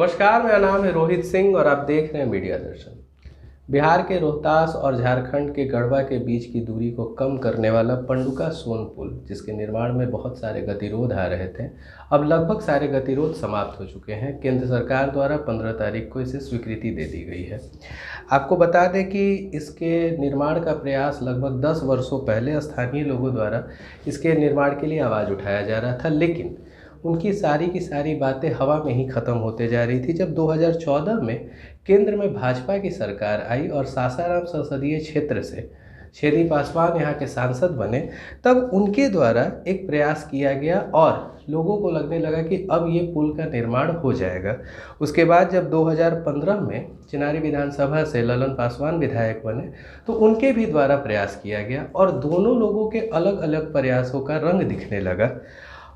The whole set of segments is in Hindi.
नमस्कार, मेरा नाम है रोहित सिंह और आप देख रहे हैं मीडिया दर्शन। बिहार के रोहतास और झारखंड के गढ़वा के बीच की दूरी को कम करने वाला पंडुका सोन पुल, जिसके निर्माण में बहुत सारे गतिरोध आ रहे थे, अब लगभग सारे गतिरोध समाप्त हो चुके हैं। केंद्र सरकार द्वारा 15 तारीख को इसे स्वीकृति दे दी गई है। आपको बता दें कि इसके निर्माण का प्रयास लगभग 10 वर्षों पहले स्थानीय लोगों द्वारा इसके निर्माण के लिए आवाज़ उठाया जा रहा था, लेकिन उनकी सारी की सारी बातें हवा में ही ख़त्म होते जा रही थी। जब 2014 में केंद्र में भाजपा की सरकार आई और सासाराम संसदीय क्षेत्र से छेदी पासवान यहाँ के सांसद बने, तब उनके द्वारा एक प्रयास किया गया और लोगों को लगने लगा कि अब ये पुल का निर्माण हो जाएगा। उसके बाद जब 2015 में चिनारी विधानसभा से ललन पासवान विधायक बने, तो उनके भी द्वारा प्रयास किया गया और दोनों लोगों के अलग अलग प्रयासों का रंग दिखने लगा।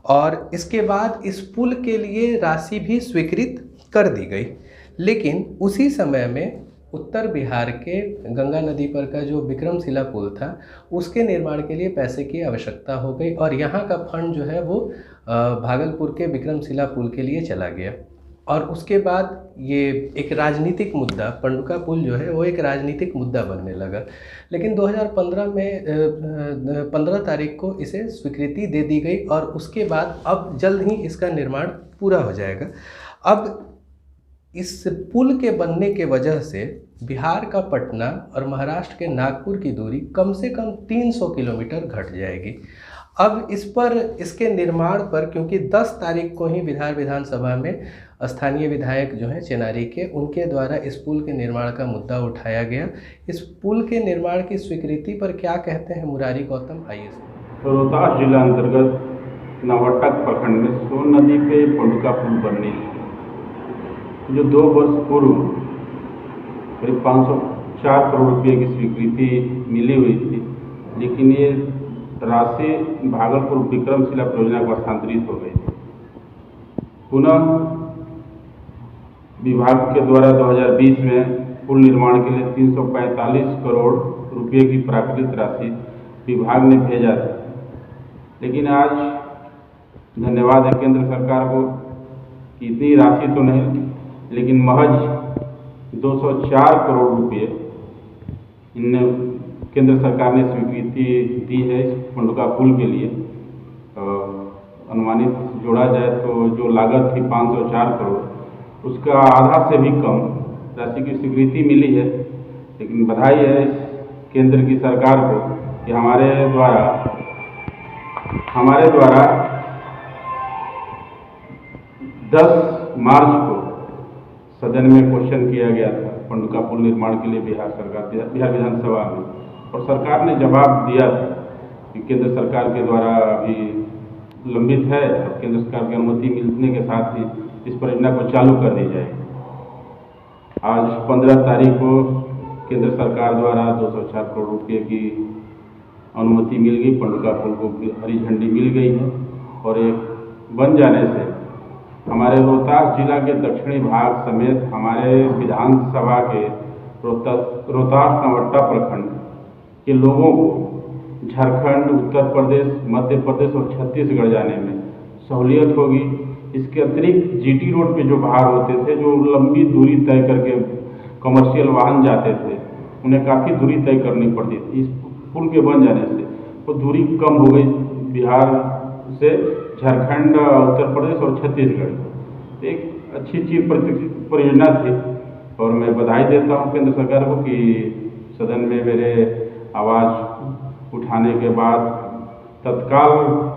और इसके बाद इस पुल के लिए राशि भी स्वीकृत कर दी गई, लेकिन उसी समय में उत्तर बिहार के गंगा नदी पर का जो विक्रमशिला पुल था, उसके निर्माण के लिए पैसे की आवश्यकता हो गई और यहाँ का फंड जो है वो भागलपुर के विक्रमशिला पुल के लिए चला गया। और उसके बाद ये एक राजनीतिक मुद्दा, पंडुका पुल जो है वो एक राजनीतिक मुद्दा बनने लगा। लेकिन 2015 में 15 तारीख को इसे स्वीकृति दे दी गई और उसके बाद अब जल्द ही इसका निर्माण पूरा हो जाएगा। अब इस पुल के बनने के वजह से बिहार का पटना और महाराष्ट्र के नागपुर की दूरी कम से कम 300 किलोमीटर घट जाएगी। अब इसके निर्माण पर, क्योंकि 10 तारीख को ही बिहार विधानसभा में स्थानीय विधायक जो हैं चिनारी के, उनके द्वारा इस पुल के निर्माण का मुद्दा उठाया गया। इस पुल के निर्माण की स्वीकृति पर क्या कहते हैं मुरारी गौतम, आइए। रोहतास जिला अंतर्गत नवटक प्रखंड में सोन नदी पे पंडुका पुल बनने जो 2 वर्ष पूर्व करीब 504 करोड़ रुपये की स्वीकृति मिली हुई थी, लेकिन ये राशि भागलपुर विक्रमशिला परियोजना को हस्तांतरित हो गई। पुनः विभाग के द्वारा 2020 में पुल निर्माण के लिए 345 करोड़ रुपये की प्राकृतिक राशि विभाग ने भेजा था, लेकिन आज धन्यवाद है केंद्र सरकार को कि इतनी राशि तो नहीं, लेकिन महज 204 करोड़ रुपये केंद्र सरकार ने स्वीकृति दी है इस पंडुका पुल के लिए। अनुमानित जोड़ा जाए तो जो लागत थी 504 करोड़, उसका आधा से भी कम राशि की स्वीकृति मिली है। लेकिन बधाई है इस केंद्र की सरकार को कि हमारे द्वारा 10 मार्च को सदन में क्वेश्चन किया गया था पंडुका पुल निर्माण के लिए बिहार विधानसभा में, और सरकार ने जवाब दिया था कि केंद्र सरकार के द्वारा अभी लंबित है और केंद्र सरकार की अनुमति मिलने के साथ ही इस परियोजना को चालू कर दी जाएगी। आज 15 तारीख को केंद्र सरकार द्वारा 204 करोड़ रुपये की अनुमति मिल गई, पंडुका पुल को हरी झंडी मिल गई है और एक बन जाने से हमारे रोहतास जिला के दक्षिणी भाग समेत हमारे विधानसभा के रोहतास नवट्टा प्रखंड के लोगों को झारखंड, उत्तर प्रदेश, मध्य प्रदेश और छत्तीसगढ़ जाने में सहूलियत होगी। इसके अतिरिक्त जीटी रोड पे जो बाहर होते थे, जो लंबी दूरी तय करके कमर्शियल वाहन जाते थे, उन्हें काफ़ी दूरी तय करनी पड़ती थी। इस पुल के बन जाने से वो दूरी कम हो गई बिहार से झारखंड, उत्तर प्रदेश और छत्तीसगढ़। एक अच्छी चीज परियोजना थी और मैं बधाई देता हूँ केंद्र सरकार को कि सदन में मेरे आवाज़ उठाने के बाद तत्काल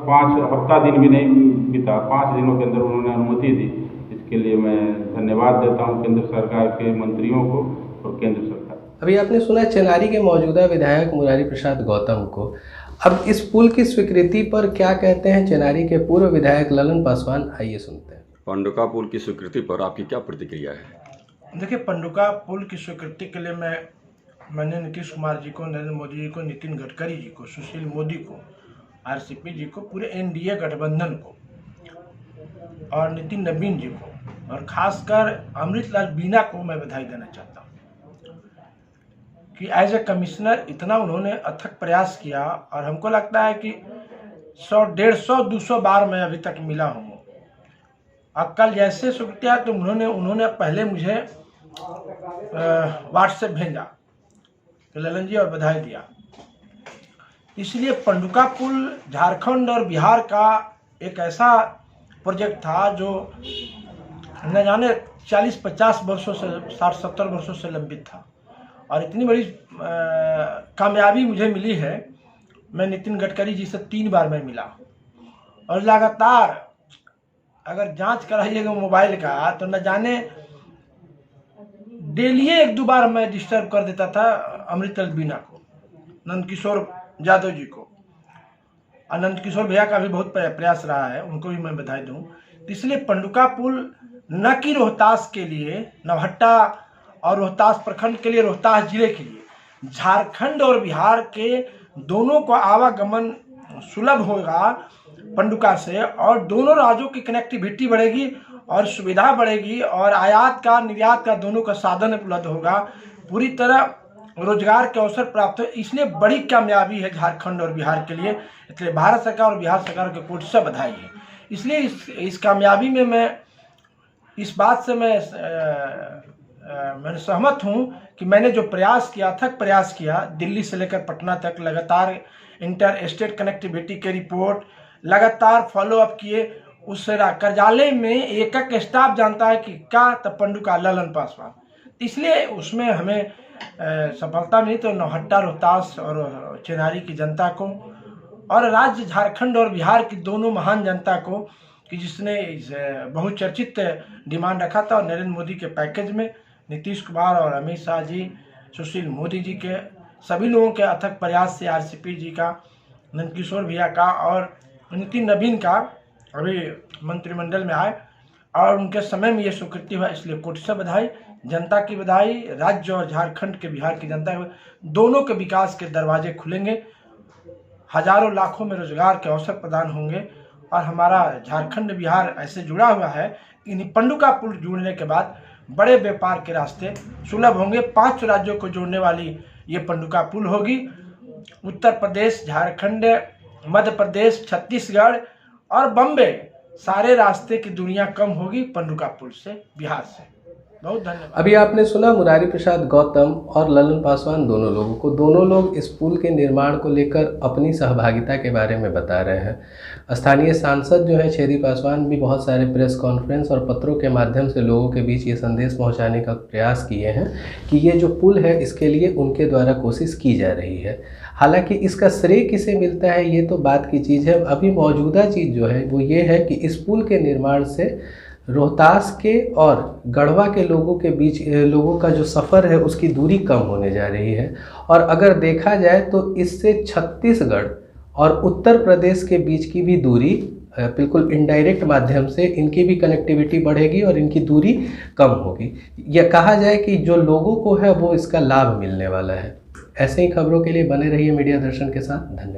5 हफ्ता दिन भी नहीं बीता, 5 दिनों के अंदर उन्होंने अनुमति दी। इसके लिए मैं धन्यवाद देता हूं केंद्र सरकार के मंत्रियों को और केंद्र सरकार। अभी आपने सुना चिनारी के मौजूदा विधायक मुरारी प्रसाद गौतम को। अब इस पुल की स्वीकृति पर क्या कहते हैं चिनारी के पूर्व विधायक ललन पासवान, आइए सुनते हैं। पंडुका पुल की स्वीकृति पर आपकी क्या प्रतिक्रिया है? देखिए, पंडुका पुल की स्वीकृति के लिए मैंने नीतीश कुमार जी को, नरेंद्र मोदी जी को, नितिन गडकरी जी को, सुशील मोदी को, आरसीपी जी को, पूरे एनडीए गठबंधन को और नितिन नवीन जी को और खासकर अमृतलाल मीना को मैं बधाई देना चाहता हूँ कि एज ए कमिश्नर इतना उन्होंने अथक प्रयास किया और हमको लगता है कि 100, 150, 200 बार मैं अभी तक मिला हूँ और कल जैसे स्वीकृति आया तो उन्होंने पहले मुझे व्हाट्सएप भेजा तो ललन जी और बधाई दिया। इसलिए पंडुका पुल झारखंड और बिहार का एक ऐसा प्रोजेक्ट था जो न जाने 40-50 वर्षों से 60-70 वर्षों से लंबित था और इतनी बड़ी कामयाबी मुझे मिली है। मैं नितिन गडकरी जी से 3 बार मैं मिला और लगातार अगर जांच कराइएगा मोबाइल का तो न जाने डेली 1-2 बार मैं डिस्टर्ब कर देता था अमृतल बीना को, नंदकिशोर यादव जी को, और नंदकिशोर भैया का भी बहुत प्रयास रहा है, उनको भी मैं बधाई दूं। इसलिए पंडुका पुल न कि रोहतास के लिए, नवहट्टा और रोहतास प्रखंड के लिए, रोहतास जिले के लिए, झारखंड और बिहार के दोनों को आवागमन सुलभ होगा पंडुका से और दोनों राज्यों की कनेक्टिविटी बढ़ेगी और सुविधा बढ़ेगी और आयात का निर्यात का दोनों का साधन उपलब्ध होगा, पूरी तरह रोजगार के अवसर प्राप्त हो। इसलिए बड़ी कामयाबी है झारखंड और बिहार के लिए, इसलिए भारत सरकार और बिहार सरकार के कोटि से बधाई है। इसलिए इस कामयाबी में मैं इस बात से मैं सहमत हूँ कि मैंने जो प्रयास किया, अथक प्रयास किया, दिल्ली से लेकर पटना तक लगातार इंटर स्टेट कनेक्टिविटी के रिपोर्ट लगातार फॉलोअप किए। उस कार्यालय में एक स्टाफ जानता है कि क्या तब पंडुका ललन पासवान, इसलिए उसमें हमें सफलता मिली। तो नौहट्टा, रोहतास और चेनारी की जनता को और राज्य झारखंड और बिहार की दोनों महान जनता को कि जिसने बहुचर्चित डिमांड रखा था और नरेंद्र मोदी के पैकेज में नीतीश कुमार और अमित शाह जी, सुशील मोदी जी के सभी लोगों के अथक प्रयास से, आरसीपी जी का, नंदकिशोर भैया का और नितिन नवीन का अभी मंत्रिमंडल में आए और उनके समय में ये स्वीकृति हुआ, इसलिए कोटि से बधाई, जनता की बधाई, राज्य और झारखंड के, बिहार की जनता के दोनों के विकास के दरवाजे खुलेंगे, हजारों लाखों में रोजगार के अवसर प्रदान होंगे और हमारा झारखंड बिहार ऐसे जुड़ा हुआ है कि पंडुका पुल जुड़ने के बाद बड़े व्यापार के रास्ते सुलभ होंगे। 5 राज्यों को जोड़ने वाली ये पंडुका पुल होगी। उत्तर प्रदेश, झारखंड, मध्य प्रदेश, छत्तीसगढ़ और बम्बे सारे रास्ते की दूरियां कम होगी पंडुका पुल से, बिहार से। बहुत धन्यवाद। अभी आपने सुना मुरारी प्रसाद गौतम और ललन पासवान दोनों लोग इस पुल के निर्माण को लेकर अपनी सहभागिता के बारे में बता रहे हैं। स्थानीय सांसद जो है छेदी पासवान भी बहुत सारे प्रेस कॉन्फ्रेंस और पत्रों के माध्यम से लोगों के बीच ये संदेश पहुंचाने का प्रयास किए हैं कि ये जो पुल है इसके लिए उनके द्वारा कोशिश की जा रही है। हालांकि इसका श्रेय किसे मिलता है ये तो बात की चीज़ है। अभी मौजूदा चीज़ जो है वो ये है कि इस पुल के निर्माण से रोहतास के और गढ़वा के लोगों के बीच लोगों का जो सफ़र है उसकी दूरी कम होने जा रही है और अगर देखा जाए तो इससे छत्तीसगढ़ और उत्तर प्रदेश के बीच की भी दूरी बिल्कुल इनडायरेक्ट माध्यम से इनकी भी कनेक्टिविटी बढ़ेगी और इनकी दूरी कम होगी। यह कहा जाए कि जो लोगों को है वो इसका लाभ मिलने वाला है। ऐसे ही खबरों के लिए बने रहिए मीडिया दर्शन के साथ। धन्यवाद।